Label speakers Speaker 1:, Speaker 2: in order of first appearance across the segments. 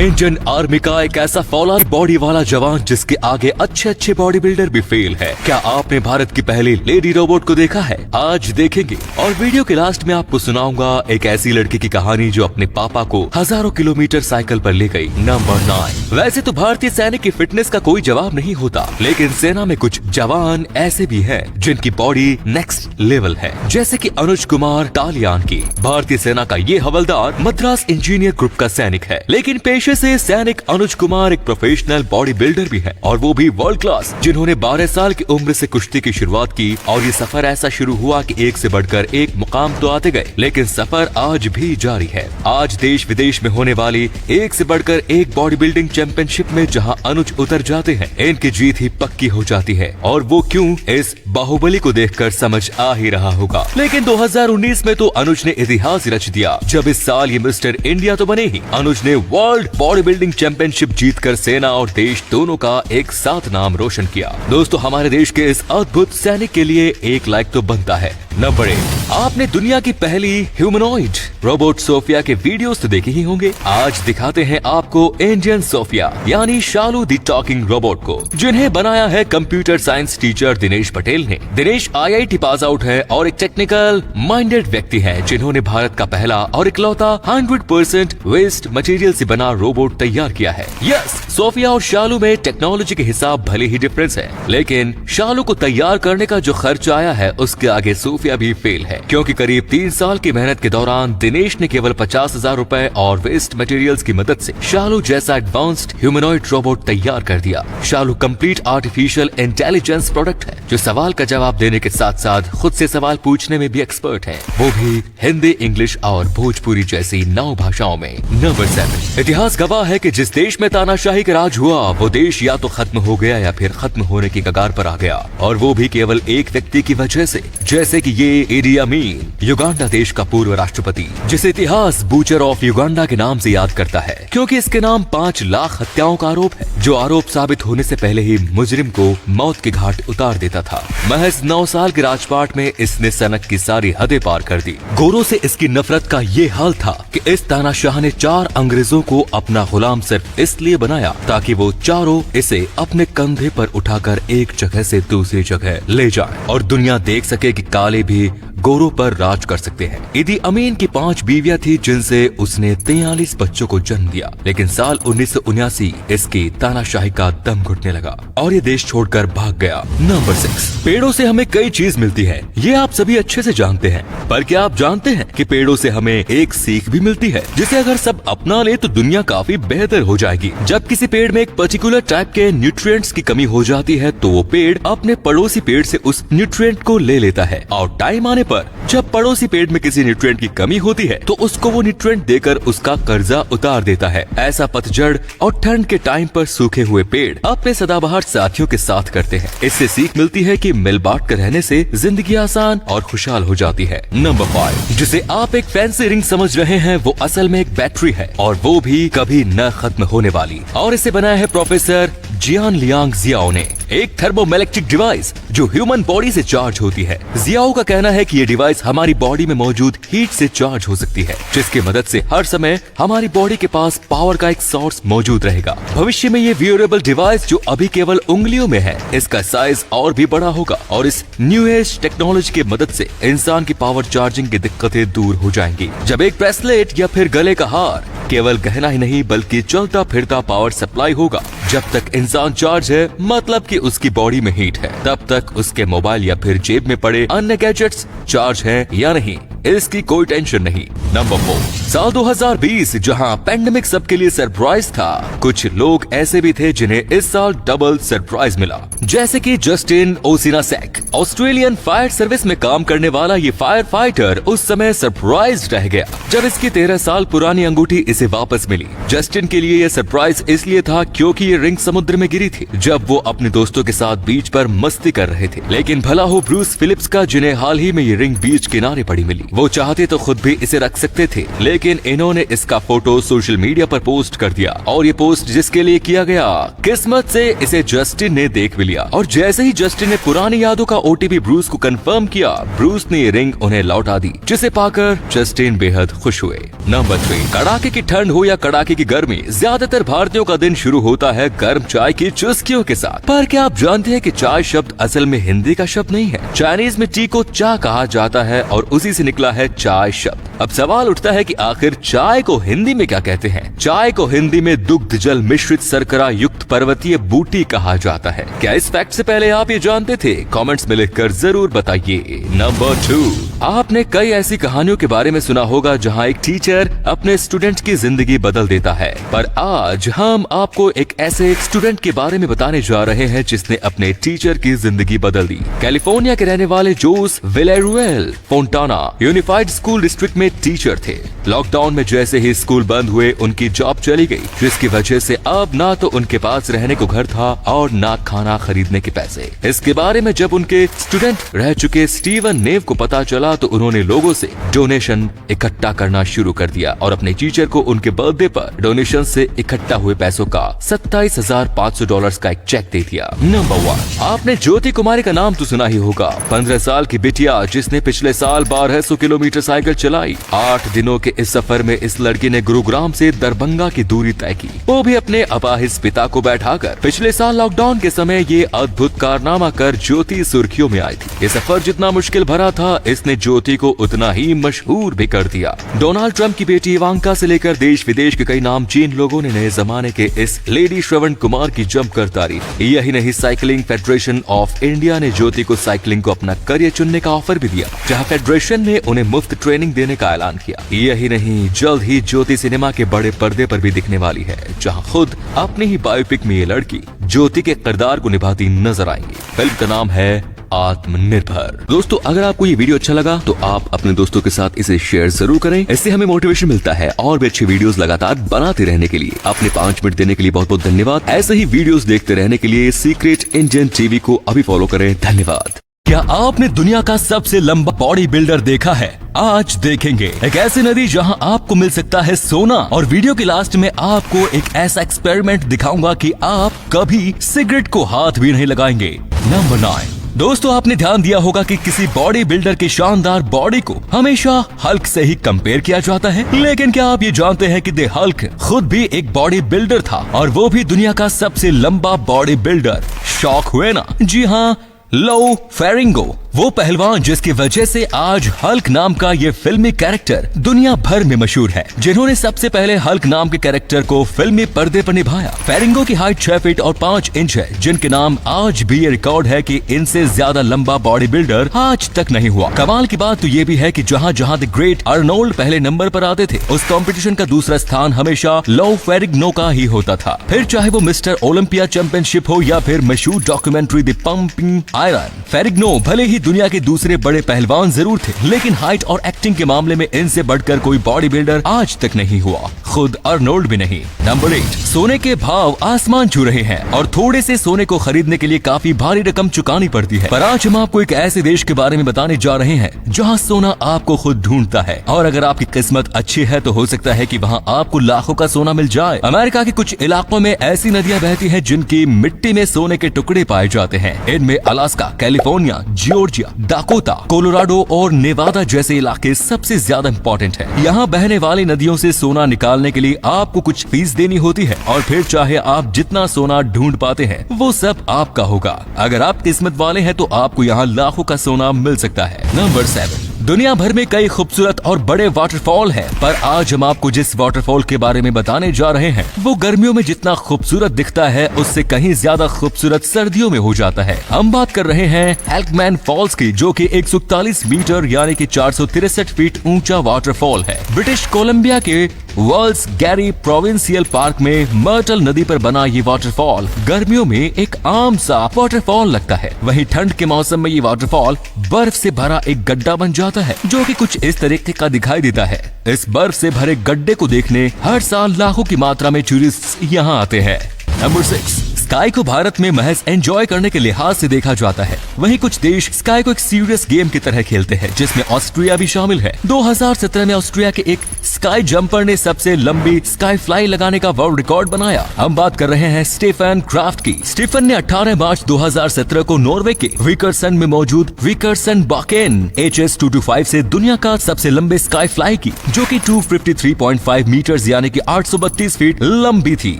Speaker 1: Indian army का एक ऐसा फौलार बॉडी वाला जवान जिसके आगे अच्छे बॉडी बिल्डर भी फेल है। क्या आपने भारत की पहली लेडी रोबोट को देखा है? आज देखेंगे। और वीडियो के लास्ट में आपको सुनाऊंगा एक ऐसी लड़की की कहानी जो अपने पापा को हजारों किलोमीटर साइकिल पर ले गई। नंबर 9। वैसे तो भारतीय सैनिक की फिटनेस का कोई जवाब नहीं होता, लेकिन सेना में कुछ जवान ऐसे भी हैं जिनकी बॉडी नेक्स्ट लेवल है, जैसे कि अनुज कुमार टालियान की। भारतीय सेना का ये हवलदार मद्रास इंजीनियर ग्रुप का सैनिक है, लेकिन पेशे से सैनिक अनुज कुमार एक प्रोफेशनल बॉडी बिल्डर भी है, और वो भी वर्ल्ड क्लास, जिन्होंने 12 साल की उम्र से कुश्ती की शुरुआत की। और ये सफर ऐसा शुरू हुआ कि एक से बढ़कर एक मुकाम तो आते गए, लेकिन सफर आज भी जारी है। आज देश विदेश में होने वाली एक से बढ़कर एक बॉडी बिल्डिंग चैंपियनशिप में जहां अनुज उतर जाते हैं, इनकी जीत ही पक्की हो जाती है। और वो क्यों, इस बाहुबली को देखकर समझ आ ही रहा होगा। लेकिन 2019 में तो अनुज ने इतिहास रच दिया, जब इस साल ये मिस्टर इंडिया तो बने ही। अनुज ने वर्ल्ड बॉडी बिल्डिंग चैंपियनशिप जीतकर सेना और देश दोनों का एक साथ नाम रोशन किया। दोस्तों, हमारे देश के इस अद्भुत सैनिक के लिए एक लाइक तो बनता है। नंबर 1। आपने दुनिया की पहली ह्यूमनॉइड रोबोट सोफिया के वीडियोस तो देखे ही होंगे। आज दिखाते हैं आपको इंडियन सोफिया यानी शालू द टॉकिंग रोबोट को, जिन्हें बनाया है computer science teacher Dinesh Patel ने। दिनेश IIT पास आउट है और एक टेक्निकल माइंडेड व्यक्ति है, जिन्होंने भारत का पहला और इकलौता 100% वेस्ट मटेरियल से बना रोबोट तैयार किया है। यस, सोफिया और शालू में टेक्नोलॉजी के हिसाब भले ही डिफरेंस है, लेकिन शालू को तैयार करने का जो खर्च आया है उसके आगे सोफिया भी फेल है, क्योंकि करीब 3 साल की मेहनत के दौरान दिनेश ने केवल 50,000 रुपए और वेस्ट मटेरियल्स की मदद से शालू जैसा एडवांस्ड ह्यूमनॉइड रोबोट तैयार कर दिया। शालू कंप्लीट आर्टिफिशियल इंटेलिजेंस प्रोडक्ट है, जो सवाल का जवाब देने के साथ साथ खुद से सवाल पूछने में भी एक्सपर्ट है, वो भी हिंदी, इंग्लिश और भोजपुरी जैसी 9 भाषाओं में। नंबर 7। इतिहास गवाह है कि जिस देश में तानाशाही का राज हुआ, वो देश या तो खत्म हो गया या फिर खत्म होने की कगार पर आ गया, और वो भी केवल एक व्यक्ति की वजह से, जैसे कि ये इडी अमीन, युगांडा देश का पूर्व राष्ट्रपति, जिसे इतिहास बूचर ऑफ युगांडा के नाम से याद करता है, क्योंकि इसके नाम 5 लाख हत्याओं का आरोप है, जो आरोप साबित होने से पहले ही मुजरिम को मौत के घाट उतार देता था। महज 9 साल के राजपाट में इसने सनक की सारी हदें पार कर दी। गोरों से इसकी नफरत का ये हाल था कि इस तानाशाह ने 4 अंग्रेजों को अपना गुलाम सिर्फ इसलिए बनाया ताकि वो चारों इसे अपने कंधे पर उठाकर एक जगह से दूसरी जगह ले जाएं, और दुनिया देख सके कि काले भी गोरों पर राज कर सकते हैं। इदी अमीन की 5 बीवियां थी, जिनसे उसने 43 बच्चों को जन्म दिया, लेकिन साल 1979 इसकी तानाशाही का दम घुटने लगा और ये देश छोड़कर भाग गया। नंबर 6। पेड़ों से हमें कई चीज मिलती है, ये आप सभी अच्छे से जानते हैं, पर क्या आप जानते हैं कि पेड़ों से हमें एक सीख भी मिलती है, जिसे अगर सब अपना ले तो दुनिया काफी बेहतर हो जाएगी। जब किसी पेड़ में एक पर्टिकुलर टाइप के न्यूट्रिएंट्स की कमी हो जाती है, तो वो पेड़ अपने पड़ोसी पेड़ से उस न्यूट्रिएंट को ले लेता है, और टाइम आने पर जब पड़ोसी पेड़ में किसी न्यूट्रिएंट की कमी होती है, तो उसको वो न्यूट्रिएंट देकर उसका कर्जा उतार देता है। ऐसा पतझड़ और ठंड के टाइम पर सूखे हुए पेड़ अपने सदाबहार साथियों के साथ करते हैं। इससे सीख मिलती है कि मिल बांट कर रहने से जिंदगी आसान और खुशहाल हो जाती है। नंबर 5। जिसे आप एक फैंसी रिंग समझ रहे हैं, वो असल में एक बैटरी है, और वो भी कभी न खत्म होने वाली। और इसे बनाया है प्रोफेसर जियान लियांग जियाओ ने, एक थर्मोइलेक्ट्रिक डिवाइस जो ह्यूमन बॉडी से चार्ज होती है। जियाओ का कहना है कि ये डिवाइस हमारी बॉडी में मौजूद हीट से चार्ज हो सकती है, जिसकी मदद से हर समय हमारी बॉडी के पास पावर का एक सोर्स मौजूद रहेगा। भविष्य में ये वियरेबल डिवाइस, जो अभी केवल उंगलियों में है, इसका साइज और भी बड़ा होगा, और इस न्यू एज टेक्नोलॉजी की मदद से इंसान की पावर चार्जिंग की दिक्कतें दूर हो जाएंगी। जब एक ब्रेसलेट या फिर गले का हार केवल गहना ही नहीं बल्कि चलता फिरता पावर सप्लाई होगा। जब तक इंसान चार्ज है, मतलब कि उसकी बॉडी में हीट है, तब तक उसके मोबाइल या फिर जेब में पड़े अन्य गैजेट्स चार्ज हैं या नहीं, इसकी कोई टेंशन नहीं। नंबर 4। साल 2020 जहां पेंडेमिक सबके लिए सरप्राइज था, कुछ लोग ऐसे भी थे जिन्हें इस साल डबल सरप्राइज मिला, जैसे कि जस्टिन ओसिनासेक। ऑस्ट्रेलियन फायर सर्विस में काम करने वाला ये फायर फाइटर उस समय सरप्राइज रह गया जब इसकी 13 साल पुरानी अंगूठी इसे वापस मिली। जस्टिन के लिए यह सरप्राइज इसलिए था क्योंकि ये रिंग समुद्र में गिरी थी जब वो अपने दोस्तों के साथ बीच पर मस्ती कर रहे थे। लेकिन भला हो ब्रूस फिलिप्स का, जिन्हें हाल ही में ये रिंग बीच किनारे पड़ी मिली। वो चाहते तो खुद भी इसे रख सकते थे, लेकिन इन्होंने इसका फोटो सोशल मीडिया पर पोस्ट कर दिया और ये पोस्ट जिसके लिए किया गया, किस्मत से इसे जस्टिन ने देख भी लिया। और जैसे ही जस्टिन ने पुरानी यादों का ओटीपी ब्रूस को कंफर्म किया, ब्रूस ने ये रिंग उन्हें लौटा दी, जिसे पाकर जस्टिन बेहद खुश हुए। नंबर 3, कड़ाके की ठंड हो या कड़ाके की गर्मी, ज्यादातर भारतीयों का दिन शुरू होता है गर्म चाय की चुस्कियों के साथ। पर क्या आप जानते हैं कि चाय शब्द असल में हिंदी का शब्द नहीं है? चाइनीज में टी को चा कहा जाता है और उसी से निकला है चाय शब्द। अब सवाल उठता है कि आखिर चाय को हिंदी में क्या कहते हैं? चाय को हिंदी में दुग्ध जल मिश्रित शर्करा युक्त पर्वतीय बूटी कहा जाता है। क्या इस फैक्ट से पहले आप ये जानते थे? कमेंट्स में लिखकर जरूर बताइए। नंबर 2, आपने कई ऐसी कहानियों के बारे में सुना होगा जहां एक टीचर अपने स्टूडेंट की जिंदगी बदल देता है, पर आज हम आपको एक ऐसे स्टूडेंट के बारे में बताने जा रहे हैं जिसने अपने टीचर की जिंदगी बदल दी। कैलिफोर्निया के रहने वाले जोस विलेरुएल फोंटाना यूनिफाइड स्कूल डिस्ट्रिक्ट में टीचर थे। लॉकडाउन में जैसे ही स्कूल बंद हुए उनकी जॉब चली गई, जिसकी वजह से अब ना तो उनके पास रहने को घर था और ना खाना खरीदने के पैसे। इसके बारे में जब उनके स्टूडेंट रह चुके स्टीवन नेव को पता चला तो उन्होंने लोगों से डोनेशन इकट्ठा करना शुरू कर दिया और अपने टीचर को उनके बर्थडे पर डोनेशन से इकट्ठा हुए पैसों का $27,500 का एक चेक दे दिया। नंबर 1, आपने ज्योति कुमारी का नाम तो सुना ही होगा। 15 साल की बिटिया जिसने पिछले साल 1200 किलोमीटर साइकिल चलाई। 8 दिनों के इस सफर में इस लड़की ने गुरुग्राम से दरभंगा की दूरी तय की, वो भी अपने अपाहिज पिता को बैठाकर। पिछले साल लॉकडाउन के समय ये अद्भुत कारनामा कर ज्योति सुर्खियों में आई थी। ये सफर जितना मुश्किल भरा था, इसने ज्योति को उतना ही मशहूर भी कर दिया। डोनाल्ड ट्रंप की बेटी इवांका से लेकर देश विदेश के कई नामचीन लोगों ने नए जमाने के इस लेडी श्रवण कुमार की जमकर तारीफ। यही नहीं, साइकिलिंग फेडरेशन ऑफ इंडिया ने ज्योति को साइकिलिंग को अपना करियर चुनने का ऑफर भी दिया, जहां फेडरेशन ने उन्हें मुफ्त ट्रेनिंग देने का ऐलान किया। यही नहीं, जल्द ही ज्योति सिनेमा के बड़े पर्दे पर भी दिखने वाली है, जहां खुद अपनी ही बायोपिक में ये लड़की ज्योति के किरदार को निभाती नजर आएंगी। फिल्म का नाम है आत्मनिर्भर। दोस्तों, अगर आपको ये वीडियो अच्छा लगा तो आप अपने दोस्तों के साथ इसे शेयर जरूर करें। इससे हमें मोटिवेशन मिलता है और भी अच्छी वीडियोस लगातार बनाते रहने के लिए। आपने 5 मिनट देने के लिए बहुत बहुत धन्यवाद। ऐसे ही वीडियोस देखते रहने के लिए सीक्रेट इंडियन टीवी को अभी फॉलो करें। धन्यवाद। क्या आपने दुनिया का सबसे लंबा बॉडी बिल्डर देखा है? आज देखेंगे एक ऐसी नदी जहां आपको मिल सकता है सोना, और वीडियो के लास्ट में आपको एक ऐसा एक्सपेरिमेंट दिखाऊंगा कि आप कभी सिगरेट को हाथ भी नहीं लगाएंगे। नंबर 9, दोस्तों, आपने ध्यान दिया होगा कि किसी बॉडी बिल्डर की शानदार बॉडी को हमेशा हल्क से ही कंपेयर किया जाता है, लेकिन क्या आप ये जानते हैं कि द हल्क खुद भी एक बॉडी बिल्डर था, और वो भी दुनिया का सबसे लंबा बॉडी बिल्डर। शॉक हुए ना? जी हाँ, लो फेरिंगो, वो पहलवान जिसकी वजह से आज हल्क नाम का ये फिल्मी कैरेक्टर दुनिया भर में मशहूर है, जिन्होंने सबसे पहले हल्क नाम के कैरेक्टर को फिल्मी पर्दे पर निभाया। फेरिंगो की हाइट 6 फीट और 5 इंच है, जिनके नाम आज भी ये रिकॉर्ड है कि इनसे ज्यादा लंबा बॉडी बिल्डर आज तक नहीं हुआ। कमाल की बात तो ये भी है कि जहाँ जहाँ द ग्रेट अर्नोल्ड पहले नंबर पर आते थे, उस कंपटीशन का दूसरा स्थान हमेशा लो फेरिंगो का ही होता था। फिर चाहे वो मिस्टर ओलंपिया चैंपियनशिप हो या फिर मशहूर डॉक्यूमेंट्री द पंपिंग आयरन। फेरिंगो भले ही दुनिया के दूसरे बड़े पहलवान जरूर थे, लेकिन हाइट और एक्टिंग के मामले में इनसे बढ़कर कोई बॉडी बिल्डर आज तक नहीं हुआ, खुद अर्नोल्ड भी नहीं। नंबर 8, सोने के भाव आसमान छू रहे हैं और थोड़े से सोने को खरीदने के लिए काफी भारी रकम चुकानी पड़ती है। पर आज हम आपको एक ऐसे देश के बारे में बताने जा रहे हैं जहां सोना आपको खुद ढूंढता है, और अगर आपकी किस्मत अच्छी है तो हो सकता है कि वहां आपको लाखों का सोना मिल जाए। अमेरिका के कुछ इलाकों में ऐसी नदियां बहती हैं जिनकी मिट्टी में सोने के टुकड़े पाए जाते हैं। इनमें Alaska, California, Georgia, Dakota, Colorado और नेवादा जैसे इलाके सबसे ज्यादा इम्पोर्टेंट है। यहाँ बहने वाली नदियों से सोना निकालने के लिए आपको कुछ फीस देनी होती है, और फिर चाहे आप जितना सोना ढूंढ पाते हैं वो सब आपका होगा। अगर आप किस्मत वाले हैं तो आपको यहाँ लाखों का सोना मिल सकता है। नंबर 7, दुनिया भर में कई खूबसूरत और बड़े वाटरफॉल हैं, पर आज हम आपको जिस वाटरफॉल के बारे में बताने जा रहे हैं वो गर्मियों में जितना खूबसूरत दिखता है उससे कहीं ज्यादा खूबसूरत सर्दियों में हो जाता है। हम बात कर रहे हैं हेल्कमैन फॉल्स की, जो कि 141 मीटर यानी कि 463 फीट ऊंचा वाटरफॉल है। ब्रिटिश कोलंबिया के वर्ल्ड्स गैरी प्रोविंशियल पार्क में मर्टल नदी पर बना ये वाटरफॉल गर्मियों में एक आम सा वाटरफॉल लगता है। वहीं ठंड के मौसम में ये वाटरफॉल बर्फ से भरा एक गड्ढा बन जाता है, जो कि कुछ इस तरीके का दिखाई देता है। इस बर्फ से भरे गड्ढे को देखने हर साल लाखों की मात्रा में टूरिस्ट यहाँ आते हैं। नंबर 6, स्काई को भारत में महज एंजॉय करने के लिहाज से देखा जाता है, वहीं कुछ देश स्काई को एक सीरियस गेम की तरह खेलते हैं, जिसमें ऑस्ट्रिया भी शामिल है। 2017 में ऑस्ट्रिया के एक स्काई जंपर ने सबसे लंबी स्काई फ्लाई लगाने का वर्ल्ड रिकॉर्ड बनाया। हम बात कर रहे हैं स्टेफन क्राफ्ट की। स्टेफन ने 18 मार्च 2017 को नॉर्वे के विकर्सन में मौजूद विकर्सन बाकेन HS225 से दुनिया का सबसे लंबे स्काई फ्लाई की, जो कि 253.5 मीटर यानी कि 832 फीट लंबी थी।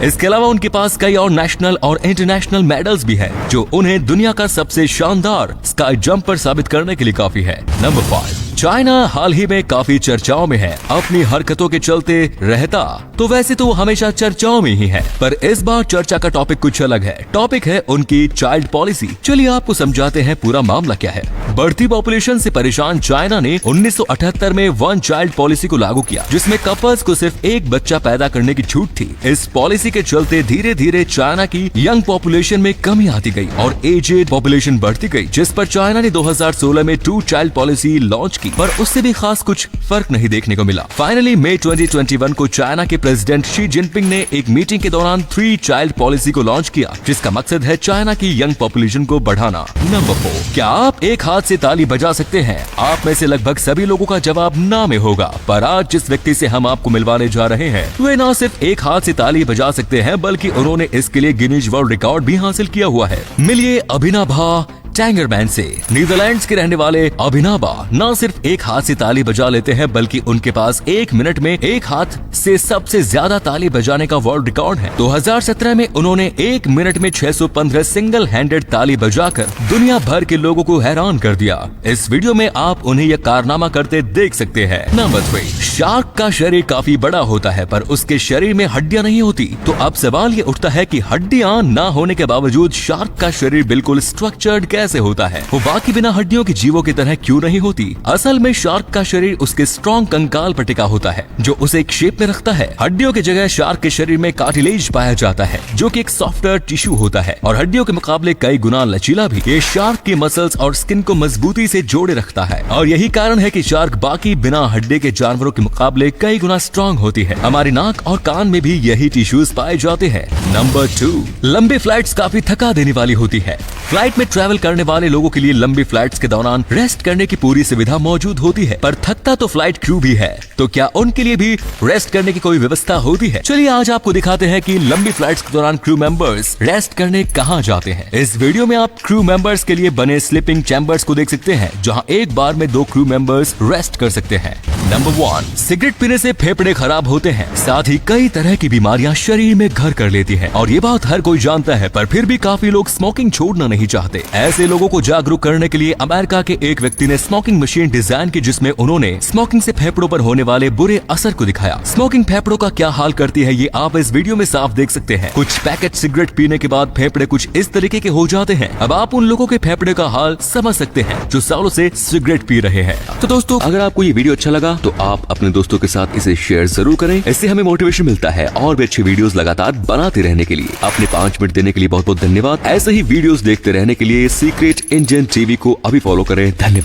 Speaker 1: इसके अलावा उनके पास कई और नेशनल और इंटरनेशनल मेडल्स भी हैं, जो उन्हें दुनिया का सबसे शानदार स्काई जंपर साबित करने के लिए काफी है। नंबर 5, चाइना हाल ही में काफी चर्चाओं में है। अपनी हरकतों के चलते रहता तो वैसे तो वो हमेशा चर्चाओं में ही है, पर इस बार चर्चा का टॉपिक कुछ अलग है। टॉपिक है उनकी चाइल्ड पॉलिसी। चलिए आपको समझाते हैं पूरा मामला क्या है। बढ़ती पॉपुलेशन से परेशान चाइना ने 1978 में वन चाइल्ड पॉलिसी को लागू किया, जिसमें कपल्स को सिर्फ एक बच्चा पैदा करने की छूट थी। इस पॉलिसी के चलते धीरे धीरे चाइना की यंग पॉपुलेशन में कमी आती गई और एजेड पॉपुलेशन बढ़ती गई, जिस पर चाइना ने 2016 में 2 चाइल्ड पॉलिसी लॉन्च की, पर उससे भी खास कुछ फर्क नहीं देखने को मिला। फाइनली मई 2021 को चाइना के प्रेसिडेंट शी जिनपिंग ने एक मीटिंग के दौरान 3 चाइल्ड पॉलिसी को लॉन्च किया, जिसका मकसद है चाइना की यंग पॉपुलेशन को बढ़ाना। नंबर 4, क्या आप एक हाथ से ताली बजा सकते हैं? आप में से लगभग सभी लोगों का जवाब ना में होगा, पर आज जिस व्यक्ति से हम आपको मिलवाने जा रहे हैं वे न सिर्फ एक हाथ से ताली बजा सकते हैं, बल्कि उन्होंने इसके लिए गिनीज वर्ल्ड रिकॉर्ड भी हासिल किया हुआ है। मिलिए अभिनवा टैंगरमैन से। नीदरलैंड्स के रहने वाले अभिनवा न सिर्फ एक हाथ से ताली बजा लेते हैं, बल्कि उनके पास 1 मिनट में एक हाथ से सबसे ज्यादा ताली बजाने का वर्ल्ड रिकॉर्ड है। 2017 में उन्होंने 1 मिनट में 615 सिंगल हैंडेड ताली बजाकर दुनिया भर के लोगों को हैरान कर दिया। इस वीडियो में आप उन्हें यह कारनामा करते देख सकते हैं। नंबर 3, शार्क का शरीर काफी बड़ा होता है, पर उसके शरीर में हड्डियां नहीं होती। तो अब सवाल ये उठता है कि हड्डियां न होने के बावजूद शार्क का शरीर बिल्कुल स्ट्रक्चर्ड कैसे होता है? वो बाकी बिना हड्डियों के जीवों की तरह क्यों नहीं होती? असल में शार्क का शरीर उसके स्ट्रॉन्ग कंकाल पर टिका होता है, जो उसे एक शेप में रखता है। हड्डियों की जगह शार्क के शरीर में कार्टिलेज पाया जाता है, जो कि एक सॉफ्टवेयर टिश्यू होता है और हड्डियों के मुकाबले कई गुना लचीला भी। ये शार्क की मसल्स और स्किन को मजबूती से जोड़े रखता है, और यही कारण है कि शार्क बाकी बिना हड्डी के जानवरों के मुकाबले कई गुना स्ट्रॉन्ग होती है। हमारी नाक और कान में भी यही टिश्यूज पाए जाते हैं। नंबर 2, लंबी फ्लाइट्स काफी थका देने वाली होती है। फ्लाइट में ट्रैवल करने वाले लोगों के लिए लंबी फ्लाइट्स के दौरान रेस्ट करने की पूरी सुविधा मौजूद होती है, पर थकता तो फ्लाइट क्रू भी है, तो क्या उनके लिए भी रेस्ट करने की कोई व्यवस्था होती है? चलिए आज आपको दिखाते हैं कि लंबी फ्लाइट्स के दौरान क्रू मेंबर्स रेस्ट करने कहां जाते हैं। इस वीडियो में आप क्रू मेंबर्स के लिए बने स्लीपिंग चैम्बर्स को देख सकते हैं, जहां एक बार में 2 क्रू मेंबर्स रेस्ट कर सकते हैं। नंबर 1, सिगरेट पीने से फेफड़े खराब होते हैं, साथ ही कई तरह की बीमारियां शरीर में घर कर लेती हैं, और ये बात हर कोई जानता है, पर फिर भी काफी लोग स्मोकिंग छोड़ना नहीं चाहते। ऐसे लोगों को जागरूक करने के लिए अमेरिका के एक व्यक्ति ने स्मोकिंग मशीन डिजाइन की, जिसमें उन्होंने स्मोकिंग से फेफड़ों पर होने वाले बुरे असर को दिखाया। स्मोकिंग फेफड़ों का क्या हाल करती है, ये आप इस वीडियो में साफ देख सकते हैं। कुछ पैकेट सिगरेट पीने के बाद फेफड़े कुछ इस तरीके के हो जाते हैं। अब आप उन लोगों के फेफड़े का हाल समझ सकते हैं जो सालों से सिगरेट पी रहे हैं। तो दोस्तों, अगर आपको ये वीडियो अच्छा लगा तो आप अपने दोस्तों के साथ इसे शेयर जरूर करें। इससे हमें मोटिवेशन मिलता है और भी अच्छी वीडियोस लगातार बनाते रहने के लिए। अपने 5 मिनट देने के लिए बहुत बहुत धन्यवाद। ऐसे ही वीडियोस देखते रहने के लिए सीक्रेट इंडियन टीवी को अभी फॉलो करें। धन्यवाद।